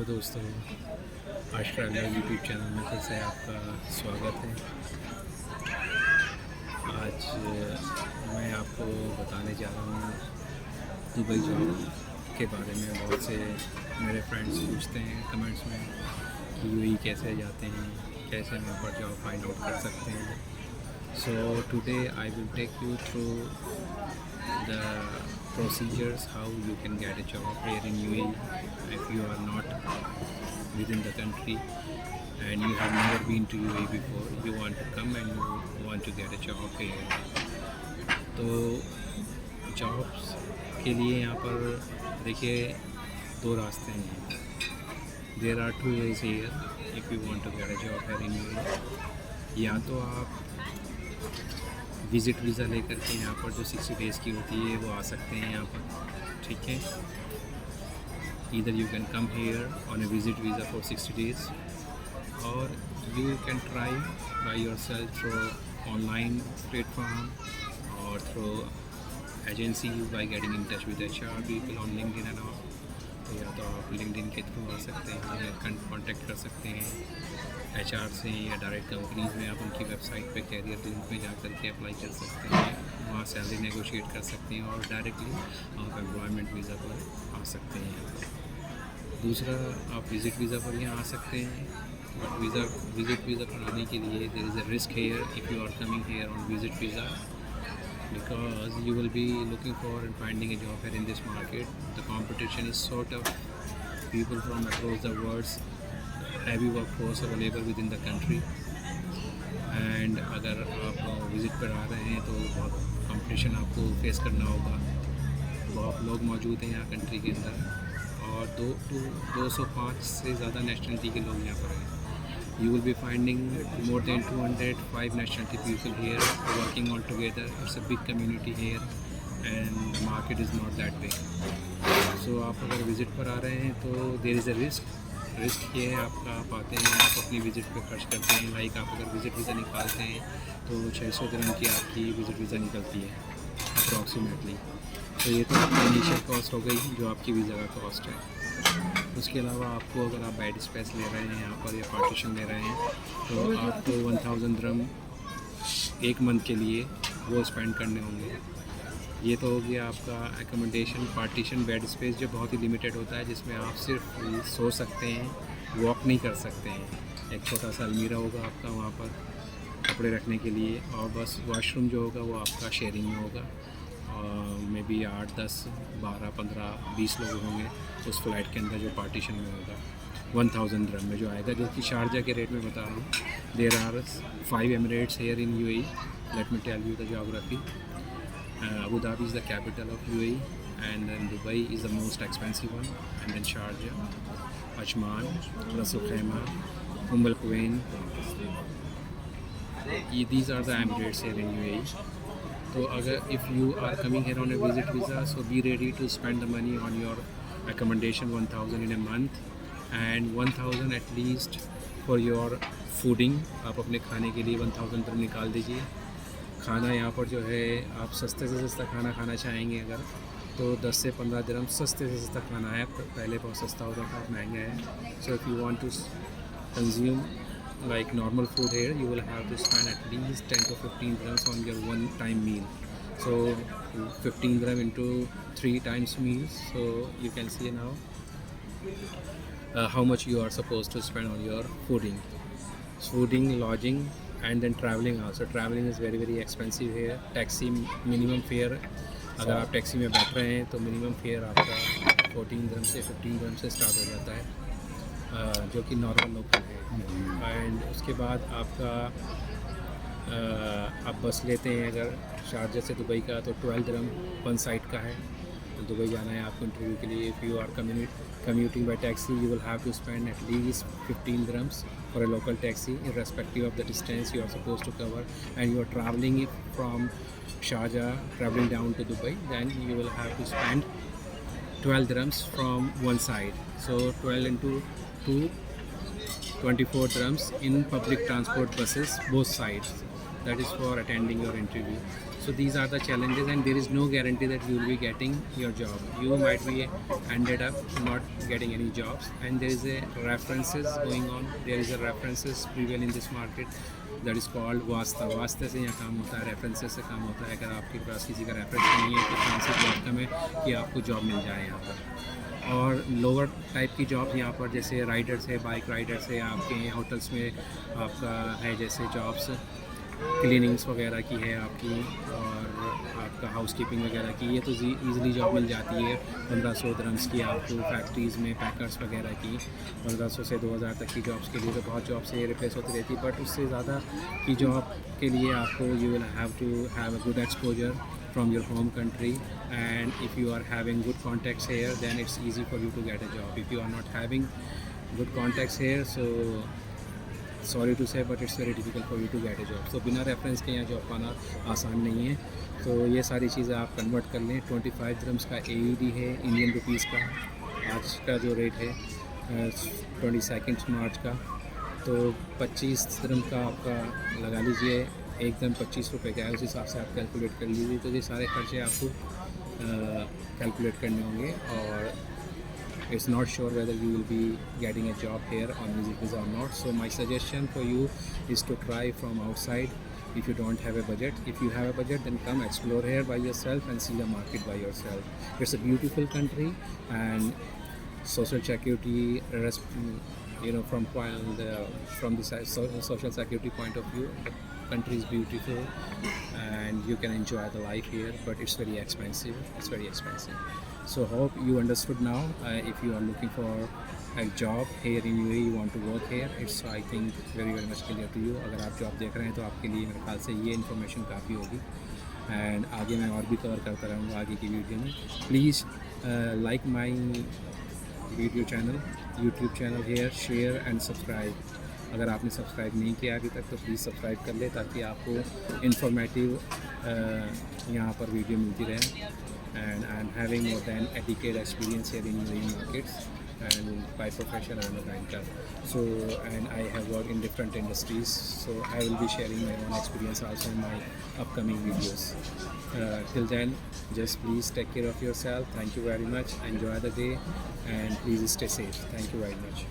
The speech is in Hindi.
दोस्तों, आज ट्रैवलर यूट्यूब चैनल में फिर से आपका स्वागत है। आज मैं आपको बताने जा रहा हूँ दुबई जॉब के बारे में। बहुत से मेरे फ्रेंड्स पूछते हैं कमेंट्स में कि यूएई कैसे जाते हैं, कैसे वहाँ पर जॉब फाइंड आउट कर सकते हैं। So today I will take you through the procedures how you can get a job here in UAE if you are not within the country and you have never been to UAE before, you want to come and you want to get a job here. तो जॉब्स के लिए यहाँ पर देखिए दो रास्ते हैं। There are two ways here if you want to get a job here in UAE. या तो आप विज़िट वीज़ा लेकर के यहाँ पर जो 60 डेज़ की होती है वो आ सकते हैं यहाँ पर, ठीक है। Either you can come here on a visit visa for 60 days और you can try by yourself through online platform और through agency by getting in touch with HR people on LinkedIn and all. तो या तो आप लिंक्डइन के थ्रू आ सकते हैं या कॉन्टेक्ट कर सकते हैं HR से या डायरेक्ट कंपनीज़ में। आप उनकी वेबसाइट पे कैरियर लिंक पे जा कर के अप्लाई कर सकते हैं, वहाँ सैलरी नेगोशिएट कर सकते हैं और डायरेक्टली आप एम्प्लॉयमेंट वीज़ा पर आ सकते हैं। दूसरा, आप विज़िट वीज़ा पर यहाँ आ सकते हैं, बट विज़िट वीज़ा पर आने के लिए there is a risk here if you are coming here on visit visa because you will be looking for and finding a job here in this market. The competition is so tough. People from across the world, heavy workforce available within the country. And अगर आप विज़िट पर आ रहे हैं तो बहुत कंपटीशन आपको फेस करना होगा। बहुत लोग मौजूद हैं यहाँ कंट्री के अंदर और 205 से ज़्यादा नेशनलिटी के लोग यहाँ पर हैं। You will be finding more than 205 nationality people here working all together. It's a big community here and the market is not that big. So आप अगर विज़िट पर आ रहे हैं तो there is a रिस्क ये है आपका। आप आते हैं, आप अपनी विज़िट पे खर्च करते हैं। लाइक आप अगर विज़िट वीज़ा निकालते हैं तो 600 दिरहम की आपकी विज़िट वीज़ा निकलती है अप्रॉक्सीमेटली। तो ये तो आपकी इनिशियल कॉस्ट हो गई जो आपकी वीज़ा का कॉस्ट है। उसके अलावा आपको अगर आप बेड स्पेस ले रहे हैं यहाँ पर या पार्टीशन ले रहे हैं तो आपको 1000 दिरहम एक मंथ के लिए वो स्पेंड करने होंगे। ये तो हो गया आपका एकोमोडेशन, पार्टीशन, बेड स्पेस जो बहुत ही लिमिटेड होता है, जिसमें आप सिर्फ सो सकते हैं, वॉक नहीं कर सकते हैं। एक छोटा सा अलमीरा होगा आपका वहाँ पर कपड़े रखने के लिए और बस वॉशरूम जो होगा वो आपका शेयरिंग में होगा। मे बी 8, 10, 12, 15, 20 लोग होंगे उस फ्लाइट के अंदर जो पार्टीशन में होगा। 1000 दिरहम में जो आएगा, जो कि शारजा के रेट में बता रहा हूँ। There are 5 Emirates here in UAE. Let me tell you the geography. Abu Dhabi is the capital of UAE and then Dubai is the most expensive one, and then Sharjah, Ajman, Ras Al Khaimah, Al Quwain. These are the emirates here in UAE. तो अगर if you are coming here on a visit visa, so be ready to spend the money on your accommodation 1000 in a month and 1000 at least for your fooding. आप अपने खाने के लिए 1000 दिरहम निकाल दीजिए। खाना यहाँ पर जो है आप सस्ते से सस्ता खाना खाना चाहेंगे अगर तो 10 से 15 दिरहम सस्ते से सस्ता खाना है। पहले बहुत सस्ता होता था, अब महंगा है। So if you want to consume like normal food here, you will have to spend at least 10 to 15 dirhams on your one time meal. So 15 dirham into 3 times meals, so you can see now how much you are supposed to spend on your fooding, lodging and then traveling also. Traveling is very very expensive here. Taxi minimum fare, अगर आप टैक्सी में बैठ रहे हैं तो मिनिमम फेयर आपका 14 dirham से 15 dirham से स्टार्ट हो जाता है, जो कि नॉर्मल लोकल है। एंड उसके बाद आपका आप बस लेते हैं अगर शारजा से दुबई का तो 12 दिरहम वन साइड का है। तो दुबई जाना है आपको इंटरव्यू के लिए। If you are commuting by taxi, you will have to spend at least 15 dirhams for a local taxi irrespective of the distance you are supposed to cover, and you are traveling from Sharjah traveling down to Dubai, then you will have to spend 12 dirhams from one side. So 12 into 2, 24 dirhams in public transport buses both sides. That is for attending your interview. So So these are the challenges, and there is no guarantee that you will be getting your job. You might be ended up not getting any jobs, and there is a references going on. There is a references prevail in this market that is called वास्ता. वास्ते से यहाँ काम होता है, रेफरेंसेस से काम होता है. अगर आपके पास किसी का रेफरेंस नहीं है तो चांसेस बहुत कम है कि आपको जॉब मिल जाए यहाँ पर. और लोअर टाइप की जॉब यहाँ पर जैसे राइडर्स है, बाइक राइडर्स है, आपके होटल्स में आपका है जैसे जॉब्स क्लीनिंग्स वगैरह की है आपकी, और आपका हाउस कीपिंग वगैरह की, ये तो ईज़िली जॉब मिल जाती है 1500 दिरहम्स की आपको. फैक्ट्रीज़ में पैकर्स वगैरह की 1500 से 2000 तक की जॉब्स के लिए तो बहुत जॉब से रिप्लेस होती रहती है. बट उससे ज़्यादा की जॉब के लिए आपको you will have to have a good exposure from your home country, and if you are having good contacts here, then it's easy for you to get a job. If you are not having good contacts here, so sorry to say but it's very difficult for you to get a job. So बिना रेफरेंस के यहाँ जॉब पाना आसान नहीं है. तो ये सारी चीज़ें आप कन्वर्ट कर लें. 25 दिरहम्स का AED है इंडियन रुपीज़ का, आज का जो रेट है 22 मार्च का, तो 25 दिरहम का आपका लगा लीजिए, एकदम 25 रुपये का है. उस हिसाब से आप कैलकुलेट कर लीजिए. तो ये सारे खर्चे आपको कैलकुलेट करने होंगे. और it's not sure whether you will be getting a job here on music visa or not. So my suggestion for you is to try from outside if you don't have a budget. If you have a budget, then come explore here by yourself and see the market by yourself. It's a beautiful country, and social security, from the social security point of view, the country is beautiful and you can enjoy the life here, but it's very expensive. So hope you understood now. If you are looking for a job here in UAE, you want to work here, it's I think very much clear to you. अगर आप जॉब देख रहे हैं तो आपके लिए मेरे ख्याल से ये इन्फॉर्मेशन काफ़ी होगी. एंड आगे मैं और भी कवर करता रहूँगा आगे की वीडियो में. Please like my video channel, YouTube channel here, share and subscribe. अगर आपने सब्सक्राइब नहीं किया अभी तक तो प्लीज़ सब्सक्राइब कर ले, ताकि आपको इन्फॉर्मेटिव यहाँ पर वीडियो मिलती रहे. And I'm having more than a decade experience here in UAE markets, and by profession I'm a banker. So, and I have worked in different industries, so I will be sharing my own experience also in my upcoming videos. Till then, just please take care of yourself. Thank you very much. Enjoy the day and please stay safe. Thank you very much.